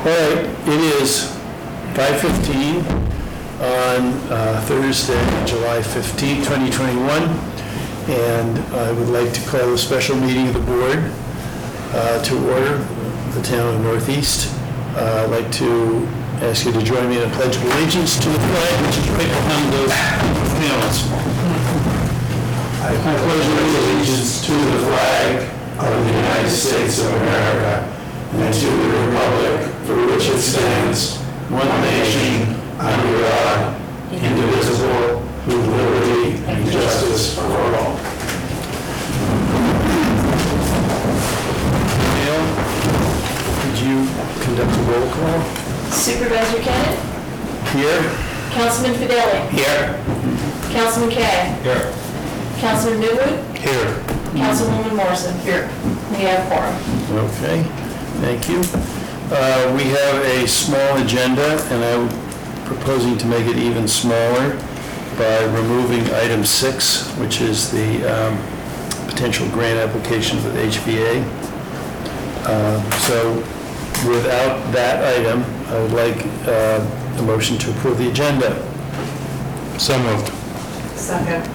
All right, it is 5:15 on Thursday, July 15, 2021, and I would like to call a special meeting of the board to order the town of Northeast. I'd like to ask you to join me in a pledge of allegiance to the flag, which is right behind those panels. I pledge allegiance to the flag of the United States of America and to the republic for which it stands, one nation, under God, indivisible, with liberty and justice for all. Neil, could you conduct a roll call? Supervisor Kennett? Here. Councilman Fideli? Here. Councilman Kay? Here. Councilman Newwood? Here. Councilwoman Morrison? Here. We have quorum. Okay, thank you. We have a small agenda, and I'm proposing to make it even smaller by removing item 6, which is the potential grant application with HVA. So without that item, I would like a motion to approve the agenda. So moved. Second.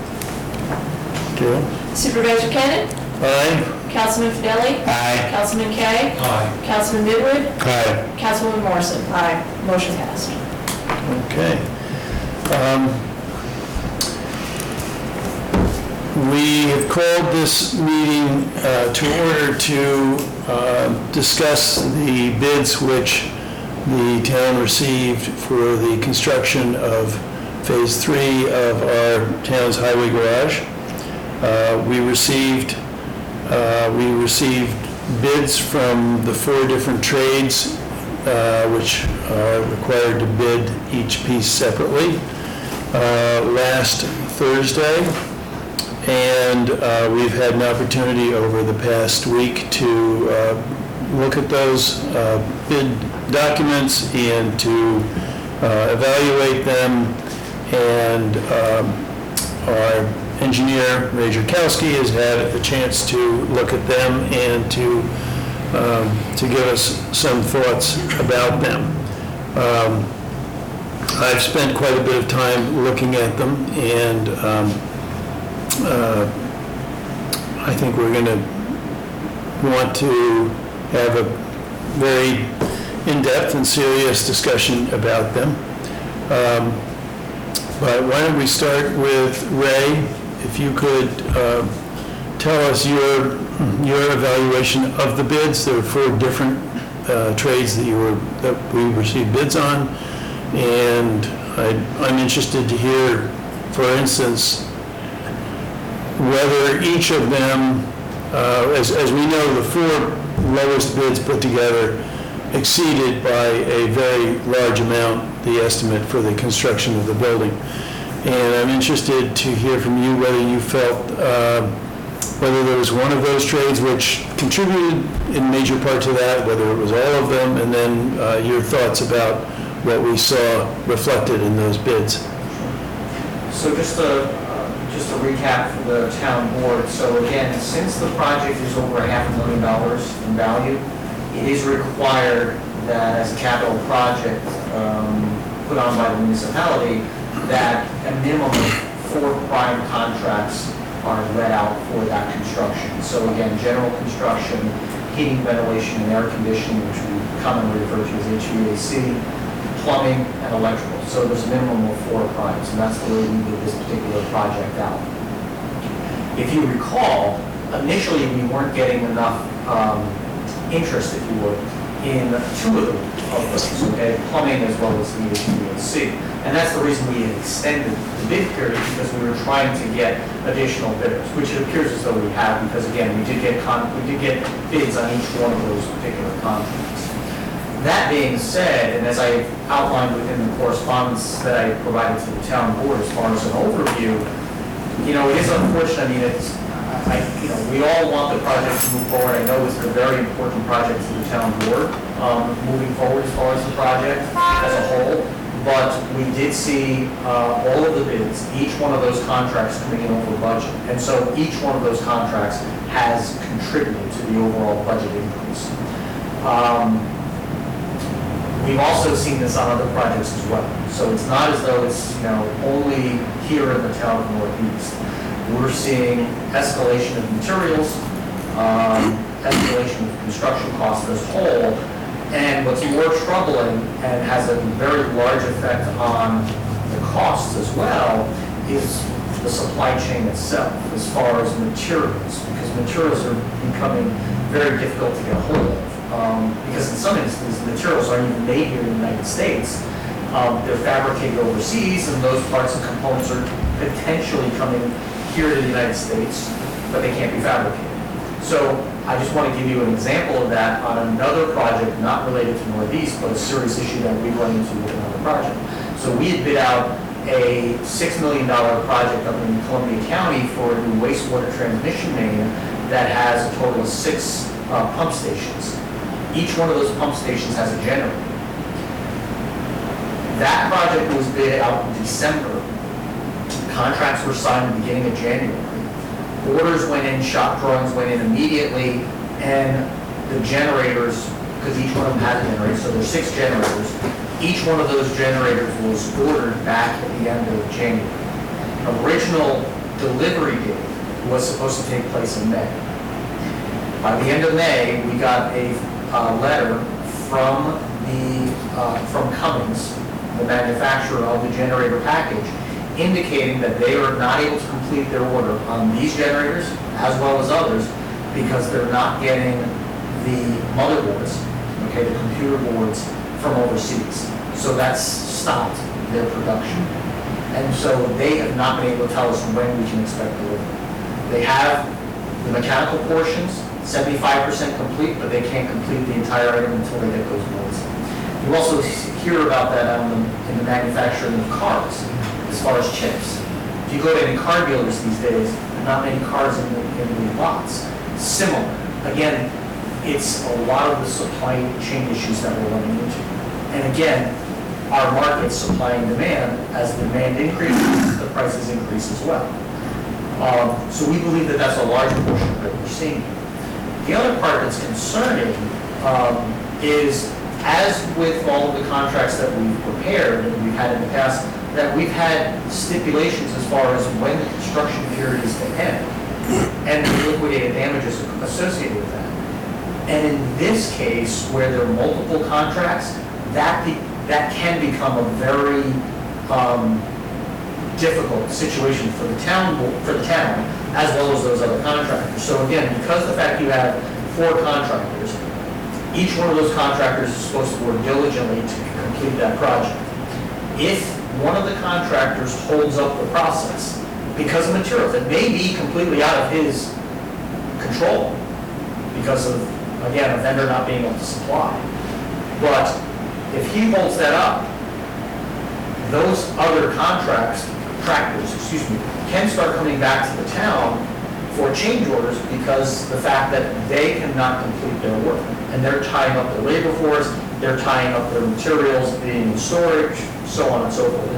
Carol? Supervisor Kennett? Aye. Councilman Fideli? Aye. Councilman Kay? Aye. Councilman Newwood? Aye. Councilwoman Morrison? Aye. Motion passed. Okay. We have called this meeting to order to discuss the bids which the town received for the construction of Phase 3 of our town's highway garage. We received bids from the 4 different trades which are required to bid each piece separately last Thursday, and we've had an opportunity over the past week to look at those bid documents and to evaluate them, and our engineer, Ray Jerkowski, has had a chance to look at them and to give us some thoughts about them. I've spent quite a bit of time looking at them, and I think we're going to want to have a very in-depth and serious discussion about them. But why don't we start with Ray? If you could tell us your evaluation of the bids. There were 4 different trades that we received bids on, and I'm interested to hear, for instance, whether each of them, as we know, the 4 lowest bids put together exceeded by a very large amount the estimate for the construction of the building. And I'm interested to hear from you whether you felt whether there was one of those trades which contributed in major part to that, whether it was all of them, and then your thoughts about what we saw reflected in those bids. So just a recap for the town board. So again, since the project is over $500,000 in value, it is required that as a capital project put on by the municipality, that a minimum of 4 prime contracts are let out for that construction. So again, general construction, heating, ventilation, and air conditioning, which we commonly refer to as HVAC, plumbing, and electrical. So there's a minimum of 4 primes, and that's the way we did this particular project out. If you recall, initially we weren't getting enough interest, if you would, in 2 of those, okay, plumbing as well as the HVAC. And that's the reason we extended the bid period, because we were trying to get additional bidders, which it appears as though we have, because again, we did get bids on each one of those particular contracts. That being said, and as I outlined within the correspondence that I provided to the town board as far as an overview, it is unfortunate. I mean, we all want the project to move forward. I know it's a very important project to the town board moving forward as far as the project as a whole. But we did see all of the bids, each one of those contracts coming in over budget. And so each one of those contracts has contributed to the overall budget increase. We've also seen this on other projects as well. So it's not as though it's, only here in the town of Northeast. We're seeing escalation of materials, escalation of construction costs as a whole, and what's more troubling and has a very large effect on the costs as well is the supply chain itself as far as materials, because materials are becoming very difficult to get a hold of. Because in some instances, materials aren't even made here in the United States. They're fabricated overseas, and those parts and components are potentially coming here to the United States, but they can't be fabricated. So I just want to give you an example of that on another project, not related to Northeast, but a serious issue that we run into with another project. So we had bid out a $6 million project up in Columbia County for a new wastewater transmission main that has a total of 6 pump stations. Each one of those pump stations has a generator. That project was bid out in December. Contracts were signed at the beginning of January. Orders went in, shop drawings went in immediately, and the generators, because each one of them has a generator, so there's 6 generators. Each one of those generators was ordered back at the end of January. Original delivery date was supposed to take place in May. By the end of May, we got a letter from Cummins, the manufacturer of the generator package, indicating that they are not able to complete their order on these generators as well as others because they're not getting the motherboards, okay, the computer boards from overseas. So that's stopped their production. And so they have not been able to tell us when we can expect delivery. They have the mechanical portions, 75% complete, but they can't complete the entire item until they get those boards. You also hear about that in the manufacturing of cars, as far as chips. If you go to any car dealers these days, there are not many cars in the lots. Similar. Again, it's a lot of the supply chain issues that we're running into. And again, our market, supply and demand, as the demand increases, the prices increase as well. So we believe that that's a large portion of what we're seeing. The other part that's concerning is, as with all of the contracts that we've prepared and we've had in the past, that we've had stipulations as far as when the construction period is to end and the liquidated damages associated with that. And in this case, where there are multiple contracts, that can become a very difficult situation for the town, as well as those other contractors. So again, because the fact you have 4 contractors, each one of those contractors is supposed to work diligently to complete that project. If one of the contractors holds up the process because of materials, it may be completely out of his control because of, again, a vendor not being able to supply. But if he holds that up, those other contractors, can start coming back to the town for change orders because the fact that they cannot complete their work. And they're tying up their labor force, they're tying up their materials being in storage, so on and so forth.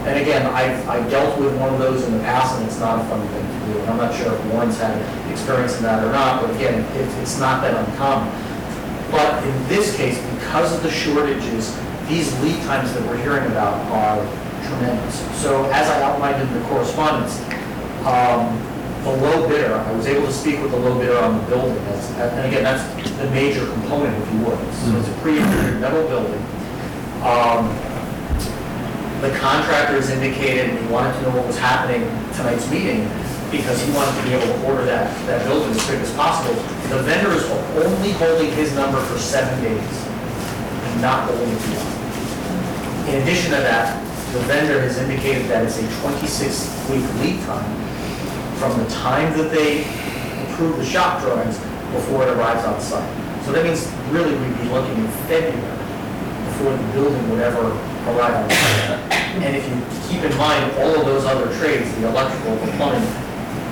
And again, I've dealt with one of those in the past, and it's not a fun thing to do. I'm not sure if Warren's had experience in that or not, but again, it's not that uncommon. But in this case, because of the shortages, these lead times that we're hearing about are tremendous. So as I outlined in the correspondence, the low bidder, I was able to speak with the low bidder on the building. And again, that's the major component, if you would. So it's a pre-engineered metal building. The contractors indicated he wanted to know what was happening tonight's meeting because he wanted to be able to order that building as quick as possible. The vendor is only holding his number for 7 days and not holding it beyond. In addition to that, the vendor has indicated that it's a 26-week lead time from the time that they approve the shop drawings before it arrives on site. So that means really we'd be looking in February before the building would ever arrive on site. And if you keep in mind all of those other trades, the electrical, the plumbing,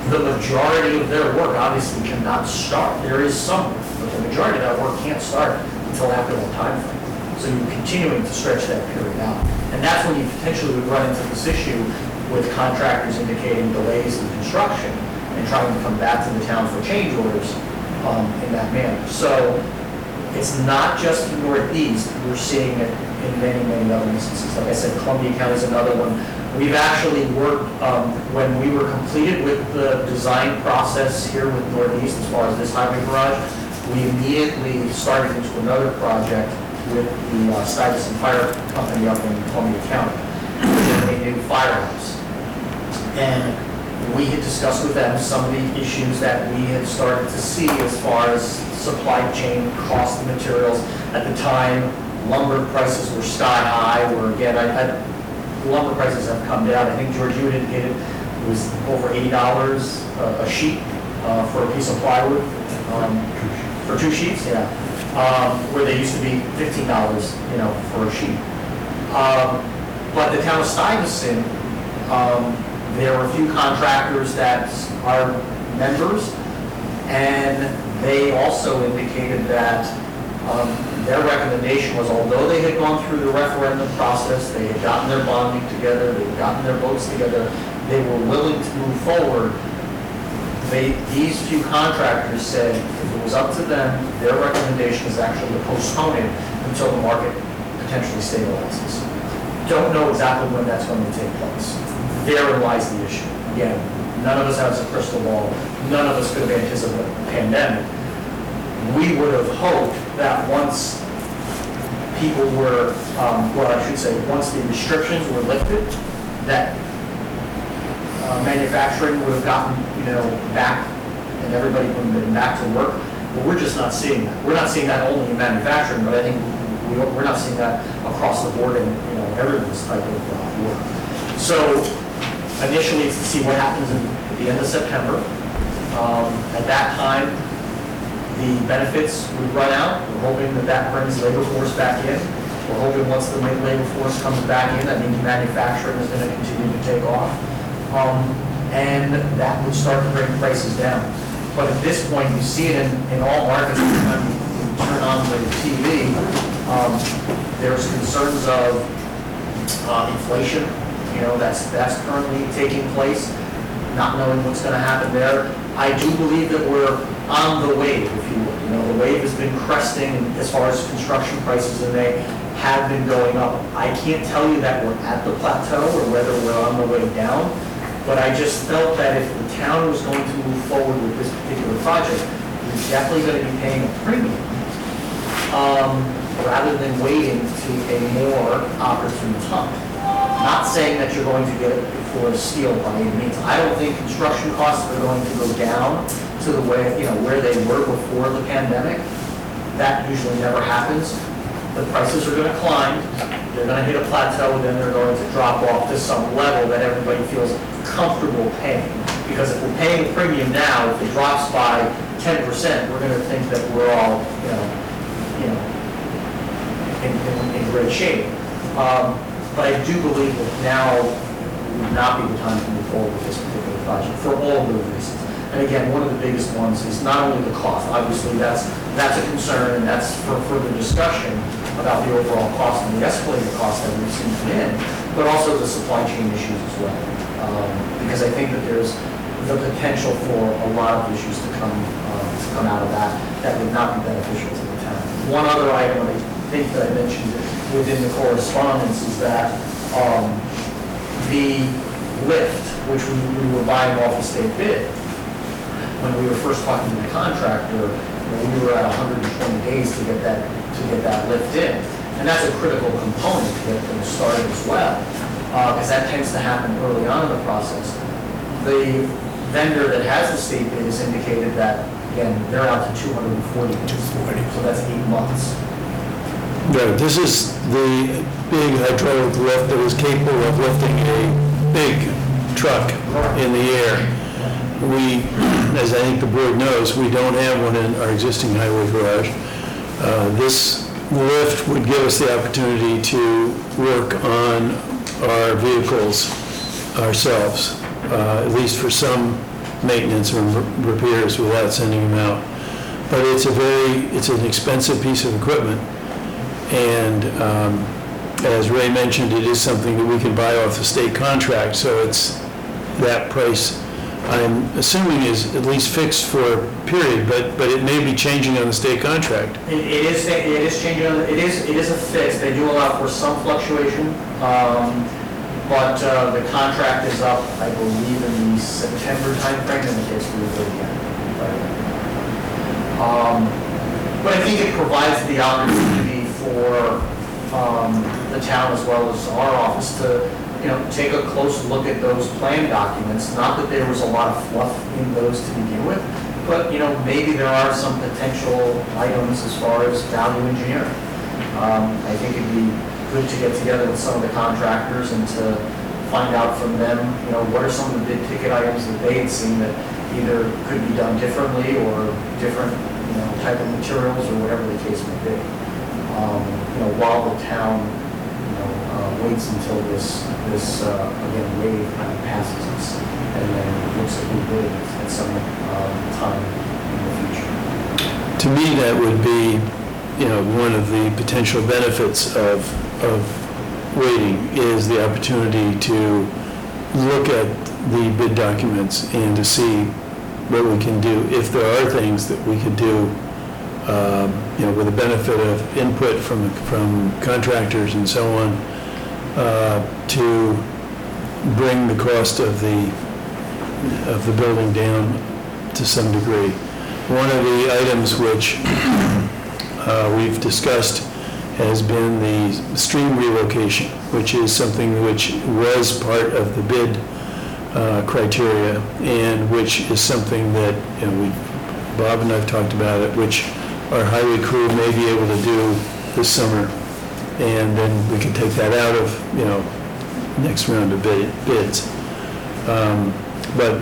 the majority of their work obviously cannot start. There is some, but the majority of that work can't start until after that time frame. So you're continuing to stretch that period out. And that's when you potentially would run into this issue with contractors indicating delays in construction and trying to come back to the town for change orders in that manner. So It's not just the Northeast, we're seeing it in many, many other instances. Like I said, Columbia County is another one. We've actually worked, when we were completed with the design process here with Northeast as far as this highway garage, we immediately started into another project with the Stuyvesant Fire Company up in Columbia County, a new firehouse. And we had discussed with them some of the issues that we had started to see as far as supply chain, cost of materials. At the time, lumber prices were sky high, where again, lumber prices have come down. I think, George, you had indicated it was over $80 a sheet for a piece of plywood. For 2 sheets, yeah. Where they used to be $15, for a sheet. But the town of Stuyvesant, there were a few contractors that are members, and they also indicated that their recommendation was, although they had gone through the referendum process, they had gotten their bonding together, they had gotten their votes together, they were willing to move forward. These few contractors said if it was up to them, their recommendation is actually to postpone it until the market potentially stabilizes. Don't know exactly when that's going to take place. Therein lies the issue. Again, none of us has a crystal ball. None of us could have anticipated a pandemic. We would have hoped that once people were, once the restrictions were lifted, that manufacturing would have gotten, back, and everybody would have been back to work. But we're just not seeing that. We're not seeing that only in manufacturing, but I think we're not seeing that across the board in, everyone's type of work. So initially, it's to see what happens at the end of September. At that time, the benefits would run out. We're hoping that brings labor force back in. We're hoping once the labor force comes back in, that means manufacturing is going to continue to take off. And that would start to bring prices down. But at this point, you see it in all markets. Every time you turn on the TV, there's concerns of inflation. That's currently taking place, not knowing what's going to happen there. I do believe that we're on the wave, if you will. The wave has been cresting as far as construction prices, and they have been going up. I can't tell you that we're at the plateau or whether we're on the way down, but I just felt that if the town was going to move forward with this particular project, we're definitely going to be paying a premium, rather than waiting to a more opportune time. Not saying that you're going to get it for steel by any means. I don't think construction costs are going to go down to the way, where they were before the pandemic. That usually never happens. The prices are going to climb. They're going to hit a plateau, and then they're going to drop off to some level that everybody feels comfortable paying. Because if we're paying a premium now, if it drops by 10%, we're going to think that we're all, in great shape. But I do believe that now would not be the time to move forward with this particular project for all of those reasons. And again, one of the biggest ones is not only the cost. Obviously, that's a concern, and that's for further discussion about the overall cost and the escalated cost that we've seen come in, but also the supply chain issues as well. Because I think that there's the potential for a lot of issues to come out of that would not be beneficial to the town. One other item I think that I mentioned within the correspondence is that the lift, which we were buying off the state bid, when we were first talking to the contractor, we were at 120 days to get that lift in. And that's a critical component to get things started as well, because that tends to happen early on in the process. The vendor that has the state bid has indicated that, again, they're out to 240 days, so that's 8 months. Right, this is the big hydraulic lift that is capable of lifting a big truck in the air. We, as I think the board knows, we don't have one in our existing highway garage. This lift would give us the opportunity to work on our vehicles ourselves, at least for some maintenance or repairs without sending them out. But it's an expensive piece of equipment. And as Ray mentioned, it is something that we can buy off the state contract, so it's that price I'm assuming is at least fixed for a period, but it may be changing on the state contract. It is changing, it is a fix, they do allow for some fluctuation, but the contract is up, I believe, in the September timeframe, and it gets reviewed again. But I think it provides the opportunity for the town as well as our office to, take a close look at those plan documents. Not that there was a lot of fluff in those to begin with, but, maybe there are some potential items as far as value engineering. I think it'd be good to get together with some of the contractors and to find out from them, what are some of the big ticket items that they had seen that either could be done differently or different, type of materials or whatever the case may be. While the town, waits until this again, wave kind of passes us and then looks at new bids at some time in the future. To me, that would be, one of the potential benefits of waiting is the opportunity to look at the bid documents and to see what we can do, if there are things that we could do, with the benefit of input from contractors and so on, to bring the cost of the building down to some degree. One of the items which we've discussed has been the stream relocation, which is something which was part of the bid criteria, and which is something that Bob and I've talked about it, which our highway crew may be able to do this summer, and then we can take that out of next round of bids. But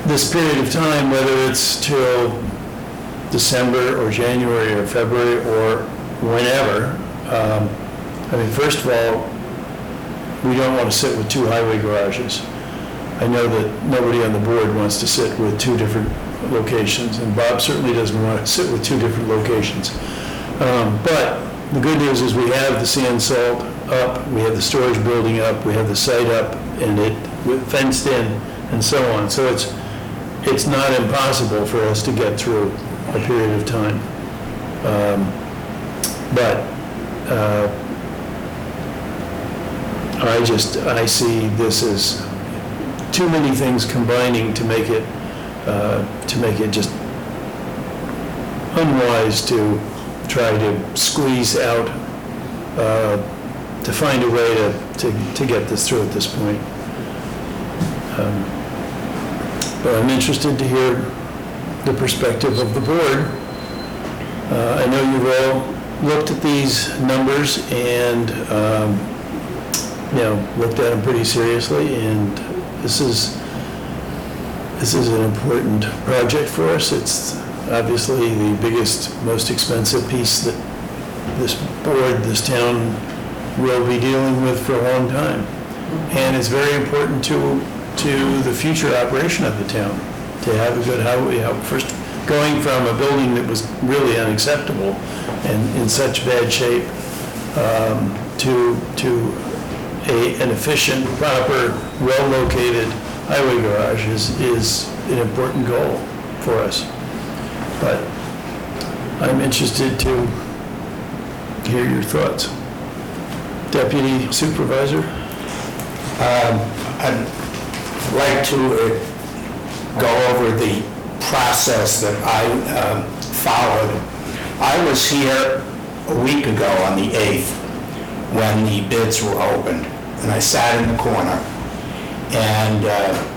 this period of time, whether it's till December or January or February or whenever, first of all, we don't want to sit with two highway garages. I know that nobody on the board wants to sit with two different locations, and Bob certainly doesn't want to sit with two different locations. But the good news is we have the sand salt up, we have the storage building up, we have the site up, and it fenced in, and so on. So it's not impossible for us to get through a period of time. I see this as too many things combining to make it just unwise to try to squeeze out, to find a way to get this through at this point. But I'm interested to hear the perspective of the board. I know you've all looked at these numbers and looked at them pretty seriously, and this is an important project for us. It's obviously the biggest, most expensive piece that this board, this town will be dealing with for a long time. And it's very important to the future operation of the town, to have a good highway. First, going from a building that was really unacceptable and in such bad shape to an efficient, proper, well-located highway garage is an important goal for us. But I'm interested to hear your thoughts. Deputy Supervisor? I'd like to go over the process that I followed. I was here a week ago on the 8th when the bids were opened, and I sat in the corner. And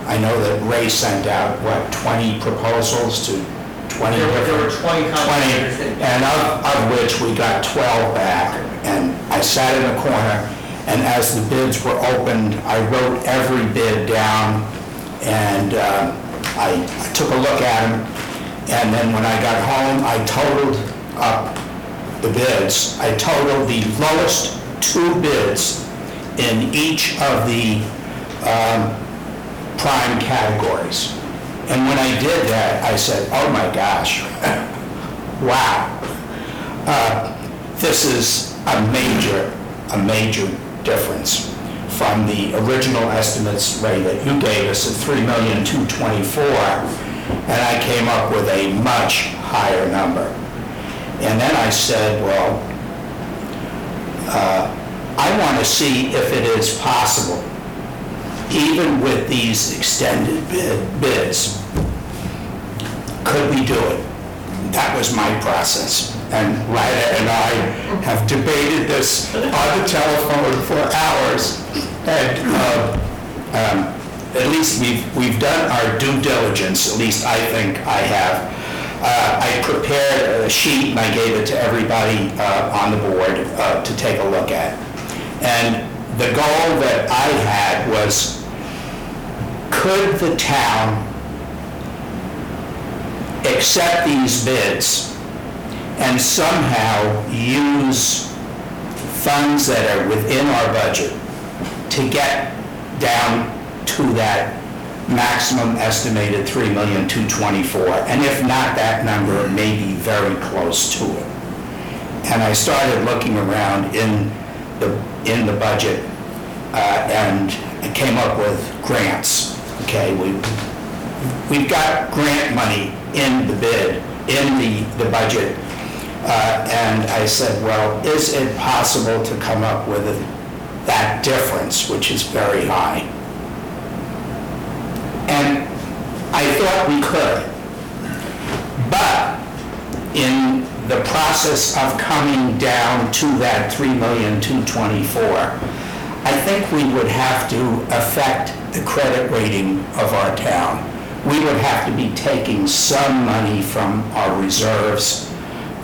I know that Ray sent out, 20 proposals to 20 There different... were 20 contractors. And of which we got 12 back. And I sat in the corner, and as the bids were opened, I wrote every bid down, and I took a look at them. And then when I got home, I totaled up the bids. I totaled the lowest two bids in each of the prime categories. And when I did that, I said, oh my gosh, wow. This is a major difference. from the original estimates, Ray, that you gave us of $3,224,000, and I came up with a much higher number. And then I said, well, I want to see if it is possible, even with these extended bids, could we do it? That was my process. And Ryder and I have debated this on the telephone for hours. And at least we've done our due diligence, at least I think I have. I prepared a sheet and I gave it to everybody on the board to take a look at. And the goal that I had was, could the town accept these bids and somehow use funds that are within our budget to get down to that maximum estimated $3,224,000, and if not that number, maybe very close to it. And I started looking around in the budget and I came up with grants. Okay, we've got grant money in the bid, in the budget, and I said, well, is it possible to come up with that difference, which is very high? And I thought we could, but in the process of coming down to that $3,224,000, I think we would have to affect the credit rating of our town. We would have to be taking some money from our reserves.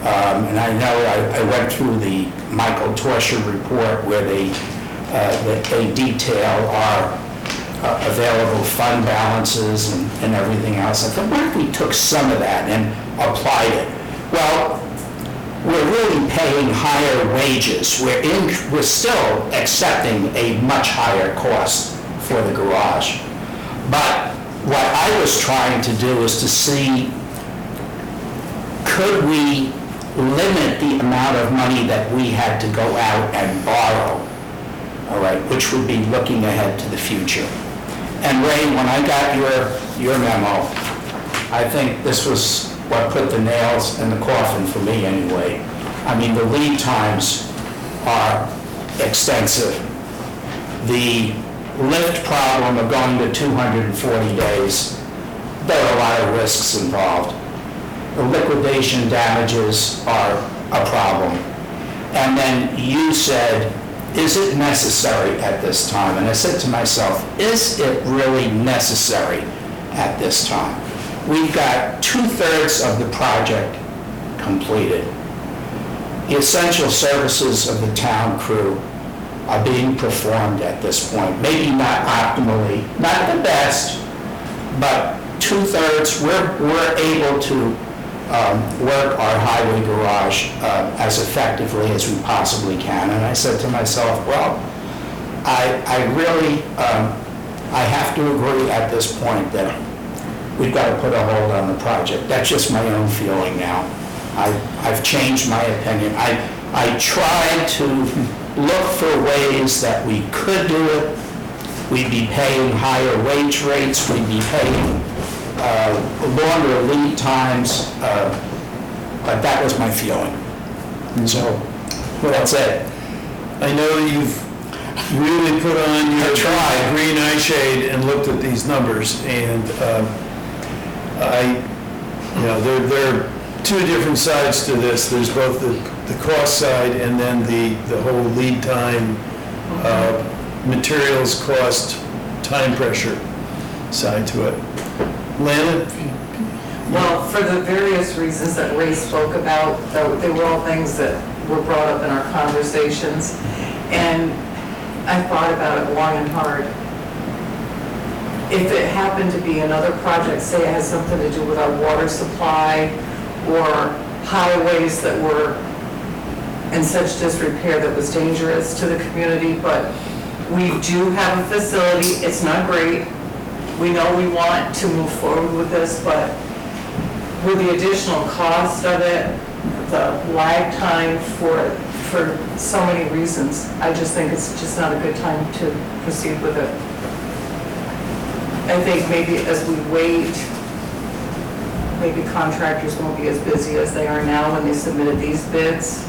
And I know I went through the Michael Torshia report where they detail our available fund balances and everything else. I thought, what if we took some of that and applied it? Well, we're really paying higher wages. We're still accepting a much higher cost for the garage. But what I was trying to do is to see, could we limit the amount of money that we had to go out and borrow, all right, which would be looking ahead to the future. And Ray, when I got your memo, I think this was what put the nails in the coffin for me anyway. I mean, the lead times are extensive. The lift problem of going to 240 days, there are a lot of risks involved. The liquidation damages are a problem. And then you said, is it necessary at this time? And I said to myself, is it really necessary at this time? We've got 2/3 of the project completed. The essential services of the town crew are being performed at this point. Maybe not optimally, not the best, but 2/3, we're able to work our highway garage as effectively as we possibly can. And I said to myself, well, I really, I have to agree at this point that we've got to put a hold on the project. That's just my own feeling now. I've changed my opinion. I tried to look for ways that we could do it. We'd be paying higher wage rates. We'd be paying longer lead times, but that was my feeling. So, that's it. I know that you've really put on your green eye shade and looked at these numbers, and there are two different sides to this. There's both the cost side and then the whole lead time, materials cost, time pressure side to it. Lana? Well, for the various reasons that Ray spoke about, they were all things that were brought up in our conversations, and I thought about it long and hard. If it happened to be another project, say it has something to do with our water supply or highways that were in such disrepair that was dangerous to the community, but we do have a facility, it's not great. We know we want to move forward with this, but with the additional cost of it, the lag time for for so many reasons. I just think it's just not a good time to proceed with it. I think maybe as we wait, maybe contractors won't be as busy as they are now when they submitted these bids.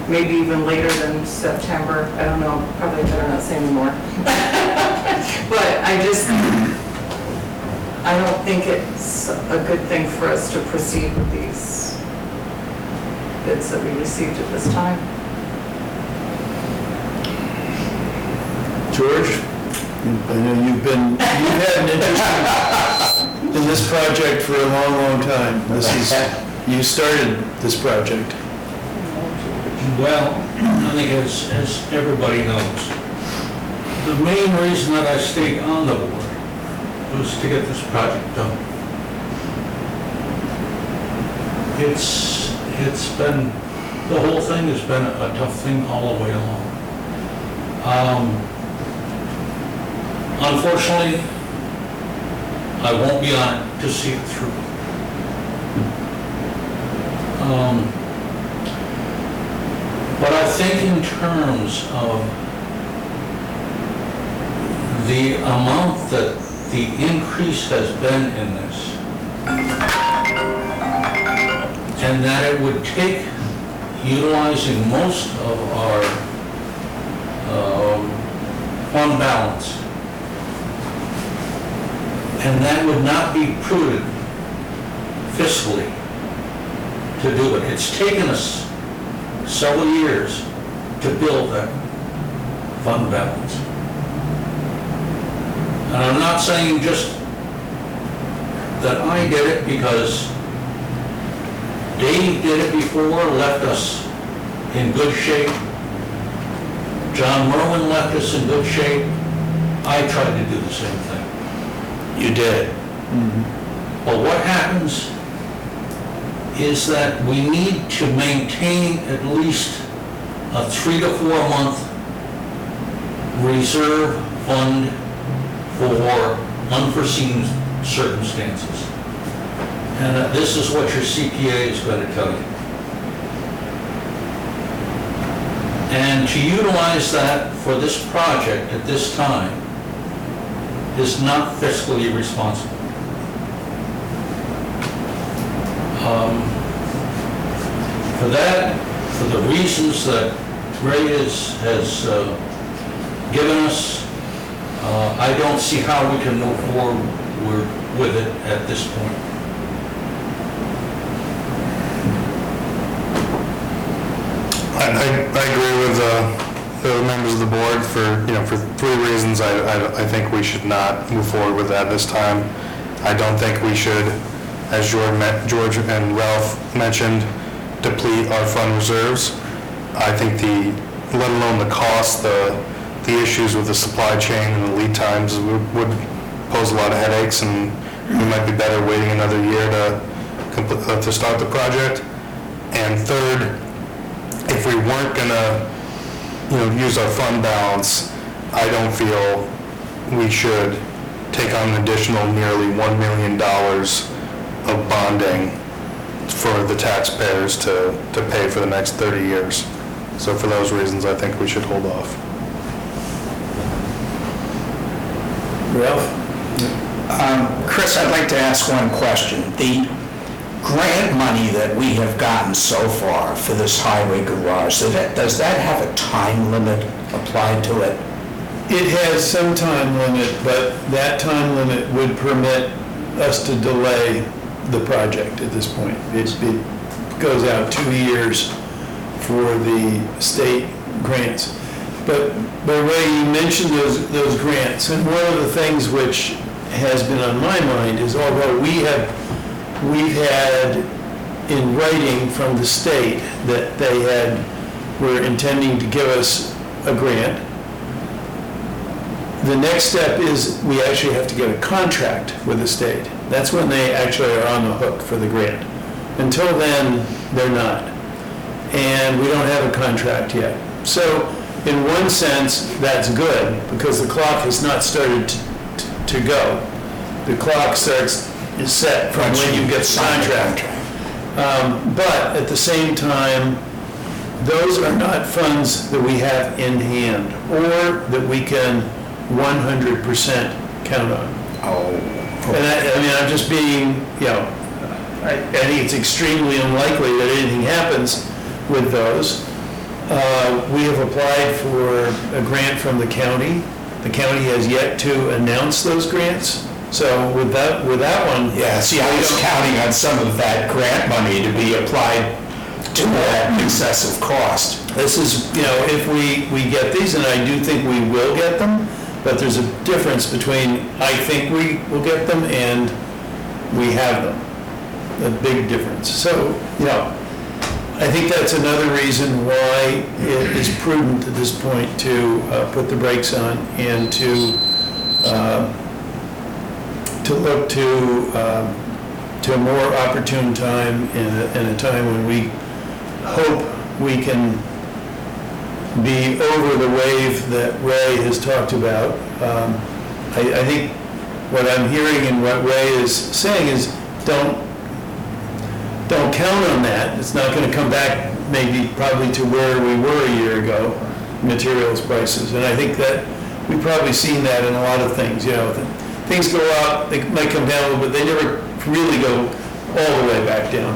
Maybe even later than September, I don't know, probably better not say anymore. But I don't think it's a good thing for us to proceed with these bids that we received at this time. George, I know you've had an interest in this project for a long, long time. You started this project. Well, I think as everybody knows, the main reason that I stayed on the board was to get this project done. It's been, the whole thing has been a tough thing all the way along. Unfortunately, I won't be on it to see it through. But I think in terms of the amount that the increase has been in this, and that it would take utilizing most of our fund balance, and that would not be prudent fiscally to do it. It's taken us several years to build that fund balance. And I'm not saying just that I did it, because Dave did it before, left us in good shape. John Merwin left us in good shape. I tried to do the same thing. You did. But what happens is that we need to maintain at least a 3 to 4 month reserve fund for unforeseen circumstances. And this is what your CPA is going to tell you. And to utilize that for this project at this time is not fiscally responsible. For that, for the reasons that Ray has given us, I don't see how we can move forward with it at this point. I agree with the members of the board for 3 reasons. I think we should not move forward with that this time. I don't think we should, as George and Ralph mentioned, deplete our fund reserves. I think let alone the cost, the issues with the supply chain and the lead times would pose a lot of headaches, and we might be better waiting another year to start the project. And third, if we weren't gonna, use our fund balance, I don't feel we should take on an additional nearly $1 million of bonding for the taxpayers to pay for the next 30 years. So for those reasons, I think we should hold off. Ralph? Chris, I'd like to ask one question. The grant money that we have gotten so far for this highway garage, does that have a time limit applied to it? It has some time limit, but that time limit would permit us to delay the project at this point. It goes out 2 years for the state grants. But Ray, you mentioned those grants, and one of the things which has been on my mind is, although we've had in writing from the state that they were intending to give us a grant, the next step is we actually have to get a contract with the state. That's when they actually are on the hook for the grant. Until then, they're not. And we don't have a contract yet. So in one sense, that's good, because the clock has not started to go. The clock is set from when you get the contract. But at the same time, those are not funds that we have in hand or that we can 100% count on. Oh, And I mean, I'm just being, I think it's extremely unlikely that anything happens with those. We have applied for a grant from the county. The county has yet to announce those grants. So with that one. yeah, see, I was counting on some of that grant money to be applied to that excessive cost. This is, if we get these, and I do think we will get them, but there's a difference between I think we will get them and we have them. A big difference. So, I think that's another reason why it is prudent at this point to put the brakes on and to look to a more opportune time and a time when we hope we can be over the wave that Ray has talked about. I think what I'm hearing and what Ray is saying is don't count on that. It's not going to come back probably to where we were a year ago, materials prices. And I think that we've probably seen that in a lot of things. Things go up, they might come down a little bit, they never really go all the way back down.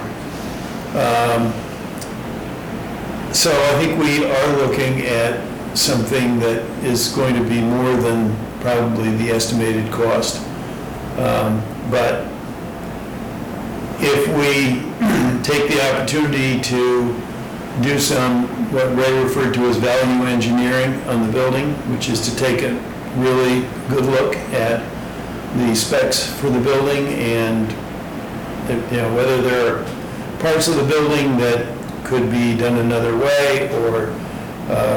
So I think we are looking at something that is going to be more than probably the estimated cost. But if we take the opportunity to do what Ray referred to as value engineering on the building, which is to take a really good look at the specs for the building and whether there are parts of the building that could be done another way or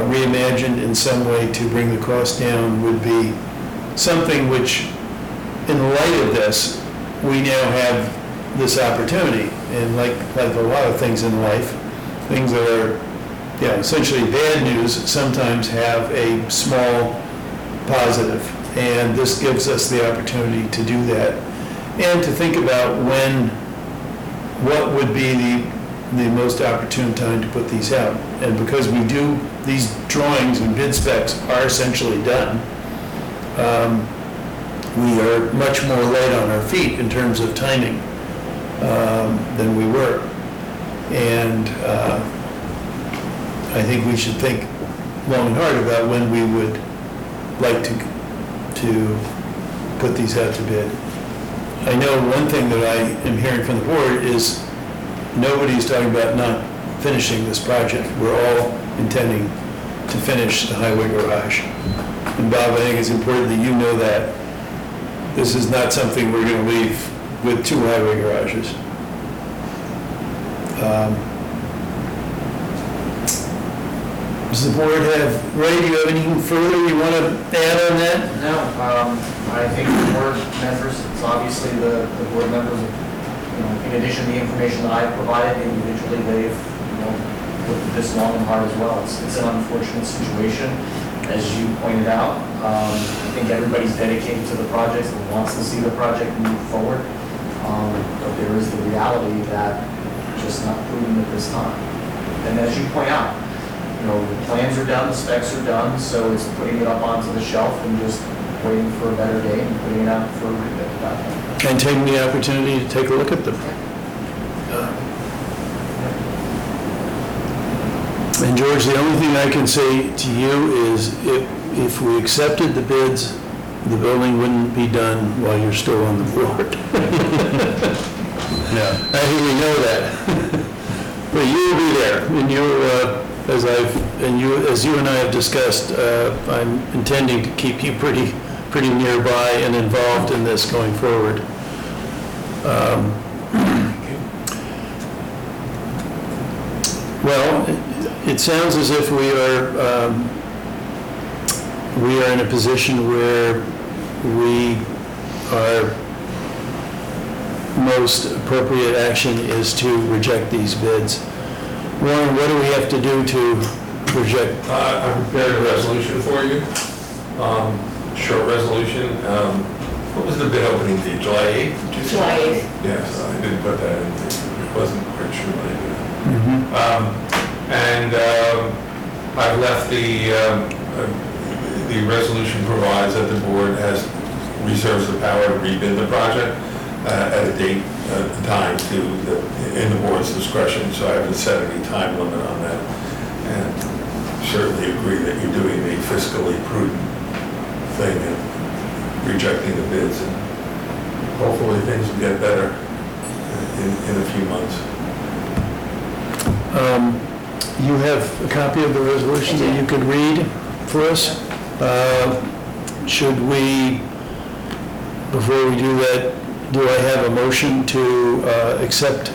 reimagined in some way to bring the cost down, would be something which, in light of this, we now have this opportunity. And like a lot of things in life, things that are essentially bad news sometimes have a small positive. And this gives us the opportunity to do that and to think about what would be the most opportune time to put these out. And because these drawings and bid specs are essentially done, we are much more light on our feet in terms of timing than we were. And I think we should think long and hard about when we would like to put these out to bid. I know one thing that I am hearing from the board is nobody's talking about not finishing this project. We're all intending to finish the highway garage. And Bob, I think it's important that you know that this is not something we're going to leave with 2 highway garages. Does the board Ray, do you have anything further you want to add on that? No, I think the board members, it's obviously the board members, in addition to the information that I've provided individually, they've, looked at this long and hard as well. It's an unfortunate situation, as you pointed out. I think everybody's dedicated to the project and wants to see the project move forward. But there is the reality that just not proven at this time. And as you point out, the plans are done, the specs are done, so it's putting it up onto the shelf and just waiting for a better day and putting it out for a rebid at that point. And taking the opportunity to take a look at them. And George, the only thing I can say to you is if we accepted the bids, the building wouldn't be done while you're still on the board. Yeah. I think we know that. But you will be there, and as you and I have discussed, I'm intending to keep you pretty nearby and involved in this going forward. Well, it sounds as if we are in a position where our most appropriate action is to reject these bids. Warren, what do we have to do to reject? I prepared a resolution for you, short resolution. What was the bid opening date, July 8th? July 8th. Yes, I didn't put that in, wasn't quite sure what I did. And I've left the resolution provides that the board reserves the power to rebid the project at a date, time in the board's discretion, so I haven't set any time limit on that. And certainly agree that you're doing the fiscally prudent thing and rejecting the bids, and hopefully things will get better in a few months. You have a copy of the resolution that you could read for us? Should we, before we do that, do I have a motion to accept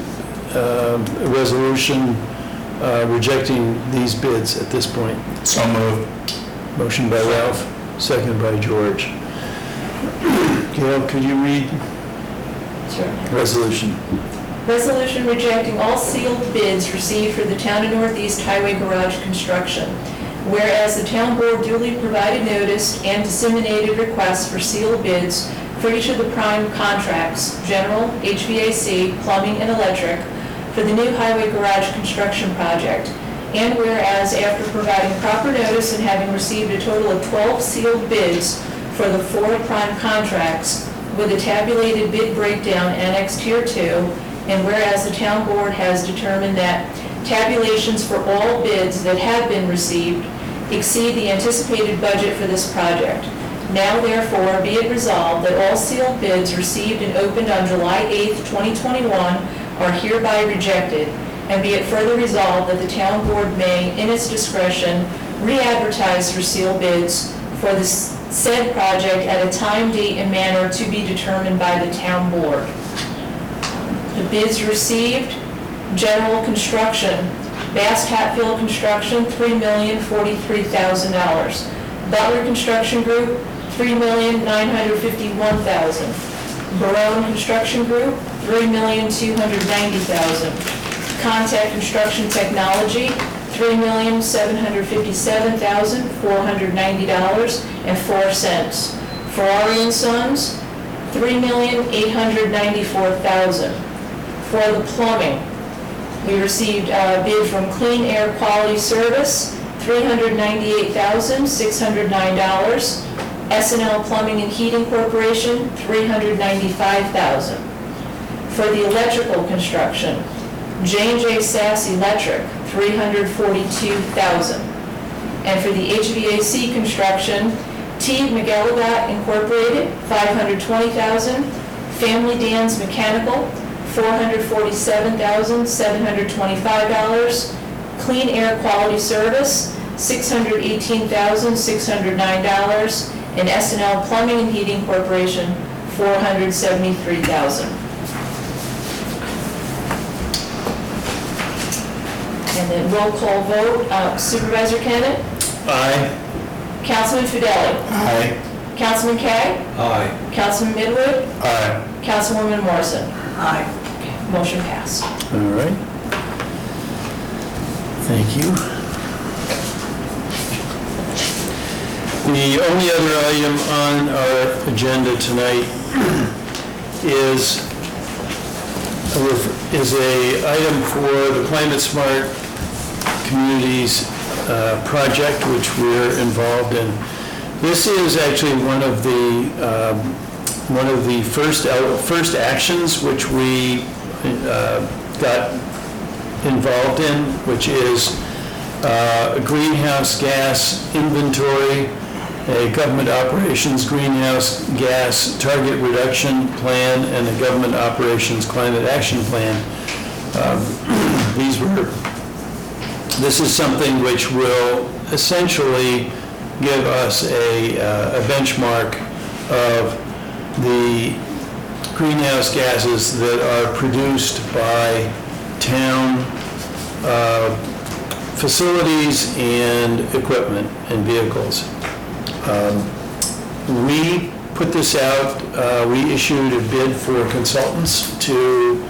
a resolution rejecting these bids at this point? So moved. Motion by Ralph, second by George. Gail, could you read Sure. resolution? Resolution rejecting all sealed bids received for the Town of Northeast Highway Garage construction. Whereas the town board duly provided notice and disseminated requests for sealed bids for each of the prime contracts, general, HVAC, plumbing, and electric, for the new highway garage construction project. And whereas after providing proper notice and having received a total of 12 sealed bids for the 4 prime contracts with a tabulated bid breakdown annexed here too, and whereas the town board has determined that tabulations for all bids that have been received exceed the anticipated budget for this project. Now therefore be it resolved that all sealed bids received and opened on July 8th, 2021 are hereby rejected, and be it further resolved that the town board may, in its discretion, re-advertise for sealed bids for the said project at a time, date, and manner to be determined by the town board. The bids received: general construction, Bass Hatfield Construction, $3,043,000. Butler Construction Group, $3,951,000. Barone Construction Group, $3,290,000. Contact Construction Technology, $3,757,490.04. Ferrari and Sons, $3,894,000. For the plumbing, we received a bid from Clean Air Quality Service, $398,609. S&L Plumbing and Heating Corporation, $395,000. For the electrical construction, J&J Sass Electric, $342,000. And for the HVAC construction, T. McElligott Incorporated, $520,000. Family Dan's Mechanical, $447,725. Clean Air Quality Service, $618,609. And S&L Plumbing and Heating Corporation, $473,000. And then roll call vote, Supervisor Kennett, Aye. Councilman Fidelli, Aye. Councilman Kay, Aye. Councilman Midwood, Aye. Councilwoman Morrison. Aye. Motion passed. All right. Thank you. The only other item on our agenda tonight is a item for the Climate Smart Communities project, which we're involved in. This is actually one of the first actions which we got involved in, which is a greenhouse gas inventory, a government operations greenhouse gas target reduction plan, and a government operations climate action plan. This is something which will essentially give us a benchmark of the greenhouse gases that are produced by town facilities and equipment and vehicles. We put this out, we issued a bid for consultants to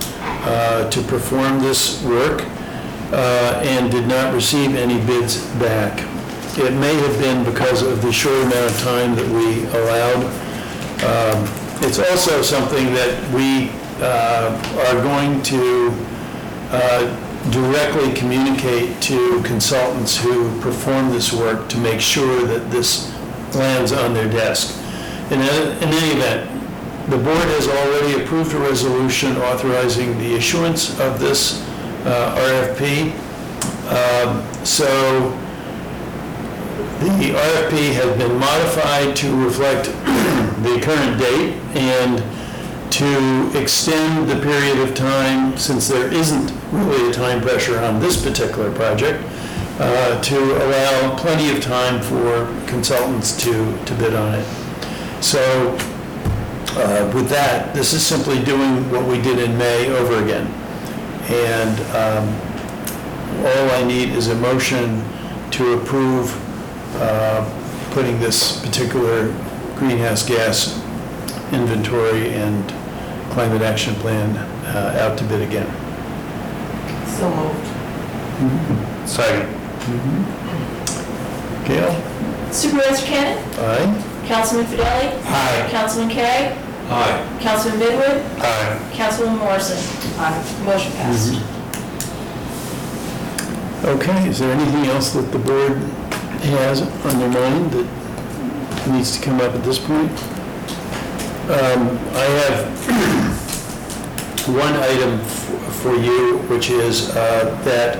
perform this work and did not receive any bids back. It may have been because of the short amount of time that we allowed. It's also something that we are going to directly communicate to consultants who perform this work to make sure that this lands on their desk. In any event, the board has already approved a resolution authorizing the issuance of this RFP. So the RFP has been modified to reflect the current date and to extend the period of time, since there isn't really a time pressure on this particular project, to allow plenty of time for consultants to bid on it. So with that, this is simply doing what we did in May over again. And all I need is a motion to approve putting this particular greenhouse gas inventory and climate action plan out to bid again. So moved. Second. Gail? Supervisor Cannon? Aye. Councilman Fidelli? Aye. Councilman Kaye? Aye. Councilman Bidwood? Aye. Councilwoman Morrison? Aye. Motion passed. Okay, is there anything else that the board has on their mind that needs to come up at this point? I have one item for you, which is that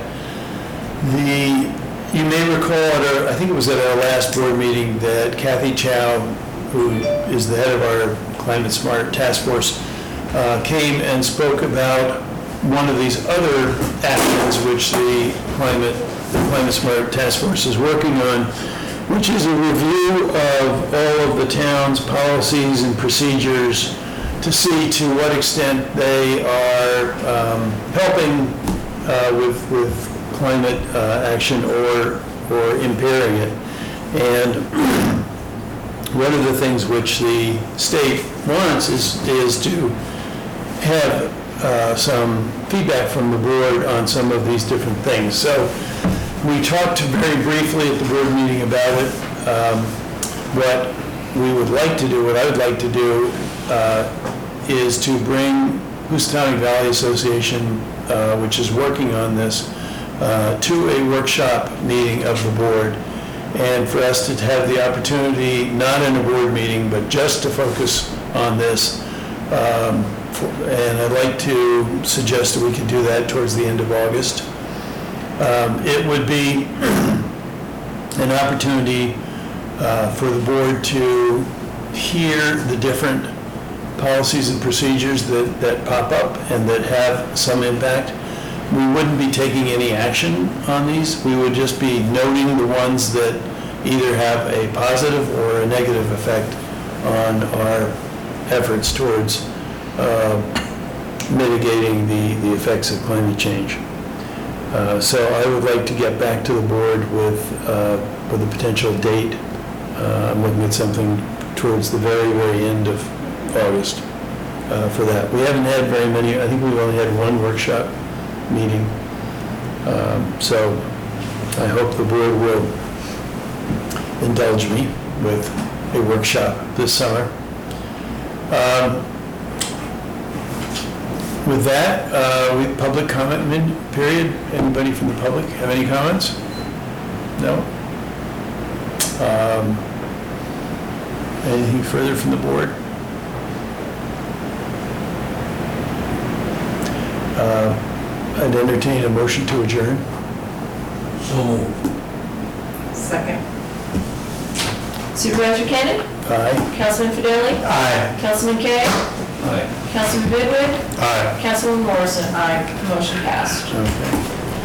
you may recall I think it was at our last board meeting, that Kathy Chow, who is the head of our Climate Smart Task Force, came and spoke about one of these other actions which the Climate Smart Task Force is working on, which is a review of all of the town's policies and procedures to see to what extent they are helping with climate action or impairing it. And one of the things which the state wants is to have some feedback from the board on some of these different things. So we talked very briefly at the board meeting about it. What we would like to do, what I would like to do, is to bring Houstonic Valley Association, which is working on this, to a workshop meeting of the board, and for us to have the opportunity, not in a board meeting, but just to focus on this. And I'd like to suggest that we could do that towards the end of August. It would be an opportunity for the board to hear the different policies and procedures that pop up and that have some impact. We wouldn't be taking any action on these. We would just be noting the ones that either have a positive or a negative effect on our efforts towards mitigating the effects of climate change. So I would like to get back to the board with a potential date. I'm looking at something towards the very, very end of August for that. We haven't had very many. I think we've only had one workshop meeting. So I hope the board will indulge me with a workshop this summer. With that, public comment period. Anybody from the public have any comments? No? Anything further from the board? I'd entertain a motion to adjourn. So moved. Second. Supervisor Cannon? Aye. Councilman Fidelli? Aye. Councilman Kaye? Aye. Councilman Bidwood? Aye. Councilwoman Morrison? Aye. Motion passed. Okay.